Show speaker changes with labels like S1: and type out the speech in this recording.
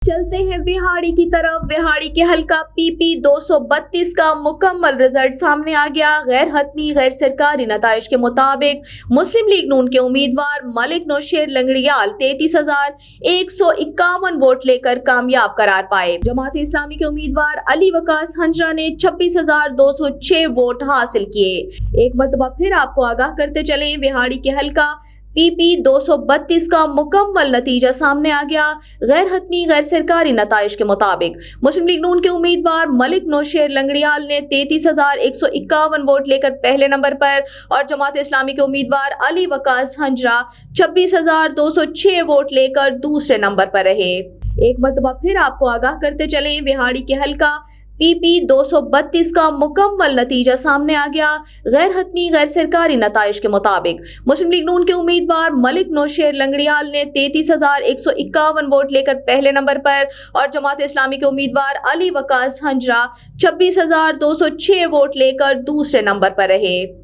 S1: चलते हैं विहाड़ी की तरफ। विहाड़ी के हल्का पीपी 232 का मुकम्मल रिजल्ट सामने आ गया। गैर हतमी गैर सरकारी नताइज के मुताबिक मुस्लिम लीग नून के उम्मीदवार मलिक नौशेर लंगड़ियाल 33,151 वोट लेकर कामयाब करार पाए। जमात इस्लामी के उम्मीदवार अली वकास हंजरा ने 26,206 वोट हासिल किए। एक मरतबा फिर आपको आगाह करते चले, विहाड़ी के हल्का पीपी 232 का मुकम्मल नतीजा सामने आ गया। गैर हतमी गैर सरकारी नताइज के मुताबिक मुस्लिम लीग नून के उम्मीदवार मलिक नौशेर लंगड़ियाल ने 33,151 वोट लेकर पहले नंबर पर और जमात इस्लामी के उम्मीदवार अली वकास हंजरा 26,206 वोट लेकर दूसरे नंबर पर रहे। एक मरतबा फिर आपको आगाह करते चले, विहाड़ी के हल्का पीपी 232 का मुकम्मल नतीजा सामने आ गया। गैर हतमी गैर सरकारी नताइज के मुताबिक मुस्लिम लीग नून के उम्मीदवार मलिक नौशेर लंगड़ियाल ने 33,151 वोट लेकर पहले नंबर पर और जमात इस्लामी के उम्मीदवार अली वकास हंजरा 26,206 वोट लेकर दूसरे नंबर पर रहे।